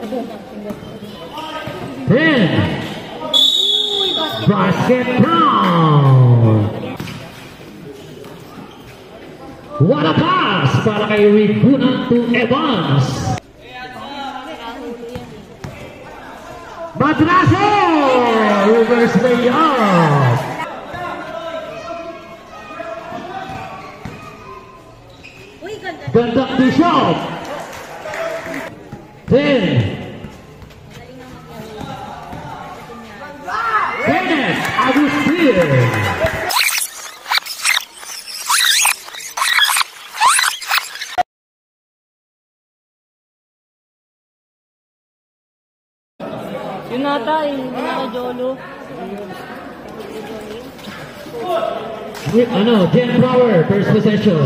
10. Basket count. What a pass para kay Rigunan to Evans. Madraso! Reverse layup. Gandang Bishop. 10. Kenneth Agustin. Yun nata, yung naka-jolo. Jen Flower, first possession.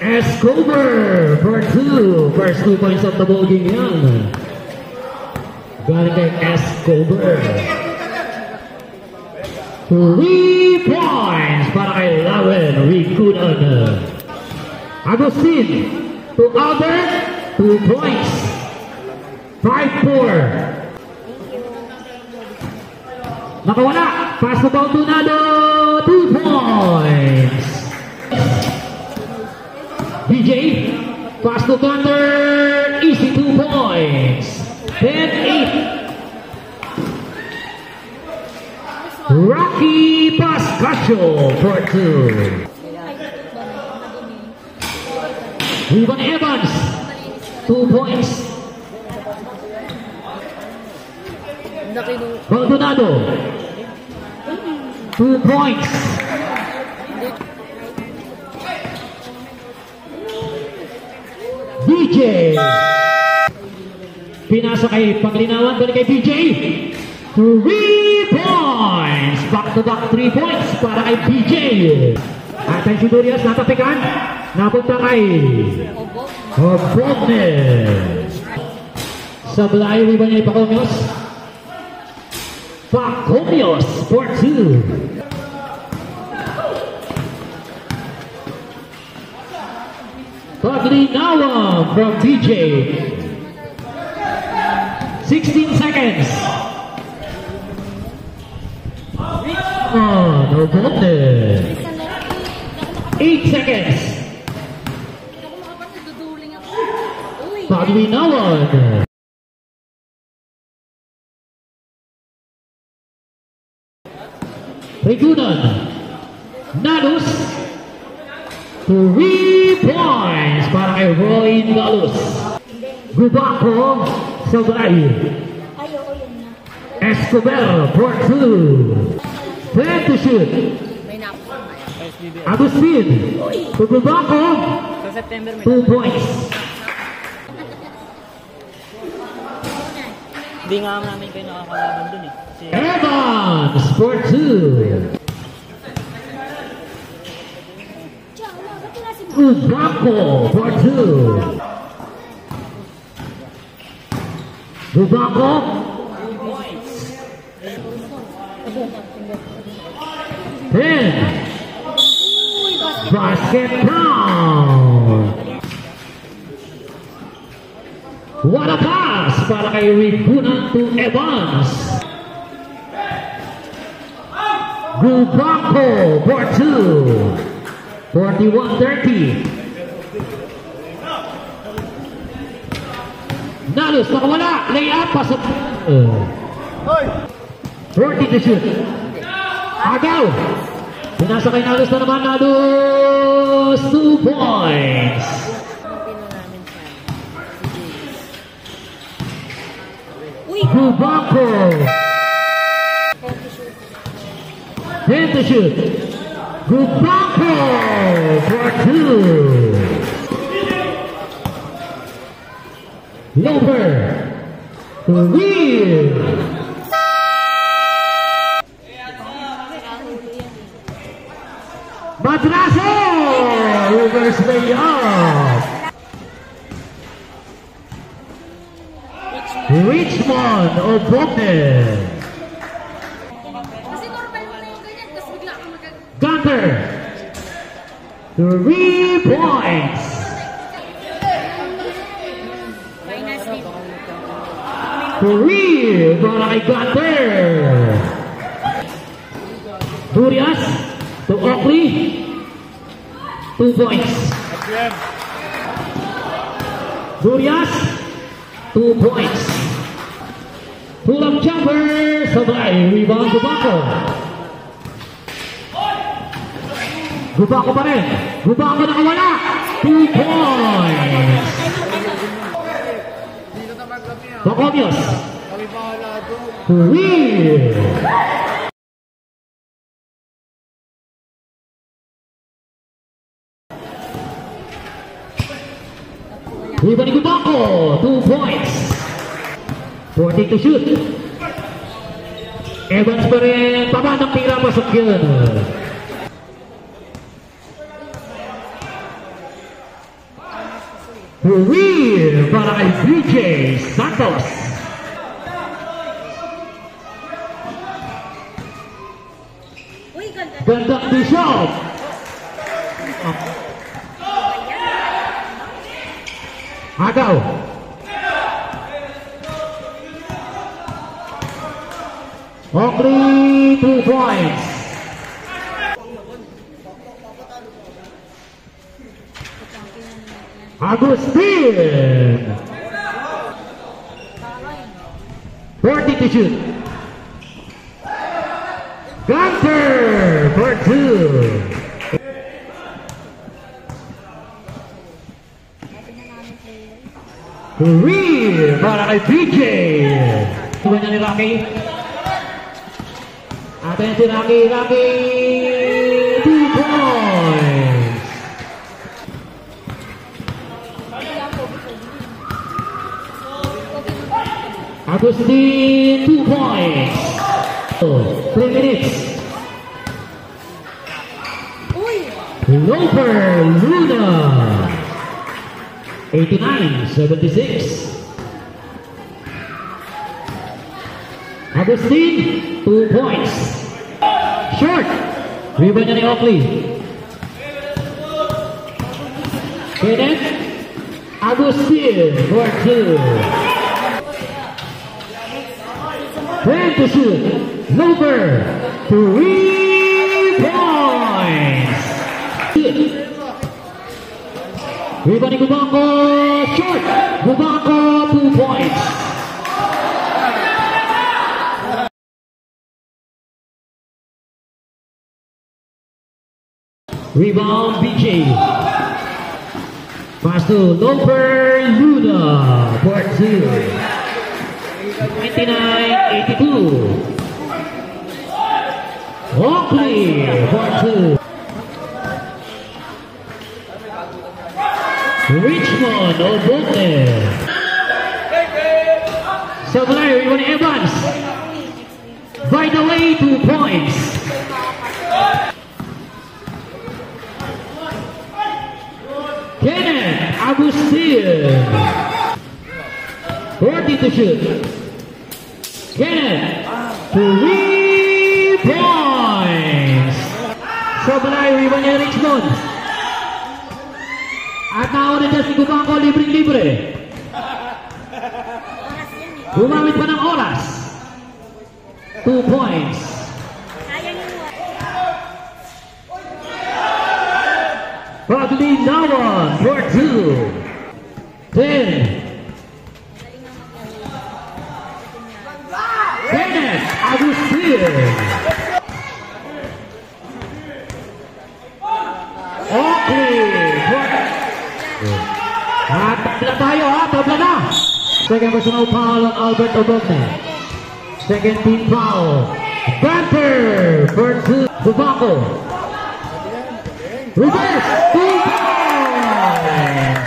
Escobar for 2. First 2 points of the ball game yan. Galing kay Escobar. 3 points para kay Lauren Rigunan. Agustin to Albert, 2 points. 5-4. Nakawala. Pass to Baldonado, 2 points. DJ, pass to Thunder, easy 2 points. 10-8. Rocky Pascasio for 2. Ruben Evans, 2 points. Baldonado, 2 points. DJ, pinasa kay Panglinawan, balik kay DJ. 3 points. Back-to-back 3 points para kay DJ. At ang si Durias natapikan. Napunta kay Obognes. Sablay, riba niya Pacomios. Pacomios for 2. Paglinawan from DJ. 16 seconds. No goodness. 8 seconds. Paglinawan. Rigunan. Nalus. 3 points para kay Roy Nalus. Gubaco. Sablay. Escobar for 2. 10 to shoot. Agustin. To Gubaco. 2 points. Hindi nga namin kayo nakakalaban dun eh. Evans for 2. Gubaco for 2. Gubaco. 10. Basket count. What a pass para kay Rigunan to Evans. Gubaco for 2. 41-30. Nalus, nakawala. Layup, pasok. 40 to shoot. Agaw. Pinasa kay Nalus na naman. Nalus, 2 points. Gubaco. 10 to shoot. Gubaco for 2. Lover. Wheel. Madraso. Reverse layup. Richmond Obognes. Kasi normal mo na yung ganyan, tapos bigla ka Gunter. 3 points. Three para kay Gunter. Durias to Oakley. 2 points. Durias, 2 points. Pull-up jumper, sabay, rebound Gubako. Gubako pa rin. Gubako nakawala. 2 points. Bacomios. 3. Rebound ni Gubako, 2 points. 40 to shoot. Evans pa rin, tama ng tira, pasok yun. Real para kay BJ Santos. Gandang Bishop. Agaw. Oakley, 2 points. Agustin. 40 to shoot. Gunter for 2. Real para kay PJ. Iba niya ni Rocky. Atin si Rocky. 2 points. Agustin, 2 points. 3 minutes. Loper Luna. 89-76. Agustin, 2 points. Short. Rebound niya ni Oakley. Kenneth. Agustin for 2. 10 to shoot. Loper. 3 points. Rebound ni Gubako. Short. Gubako, 2 points. Rebound BJ. Pass to Loper Luna for 2. 99-82. Oakley for 2. Richmond Obote. Sablay, Rebound Evans. By the way, 2 points. Kenneth Agustin. 40 to shoot. Kenneth, 3 points. Sablay, Rebound ni Richmond. At nauna dyan si Gubako, libre-libre. Gumamit pa ng oras. 2 points. Bradley Nawan for 2. 10. Kenneth Agustin. Oakley. Tabla tayo ha, tabla na. Second personal foul on Albert Obogne. Second team foul. Gunter for 2. Gubako. Reverse. 2 points.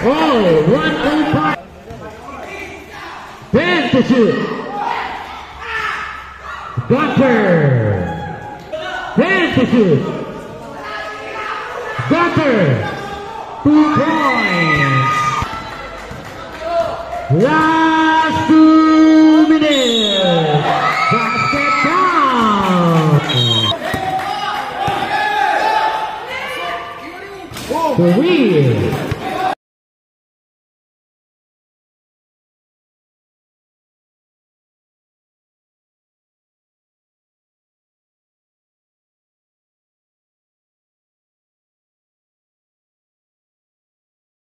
Oh, 105. 10 to shoot. Gunter. 10 to shoot. Gunter. 2 points. Last 2 minutes. Basket down. Three.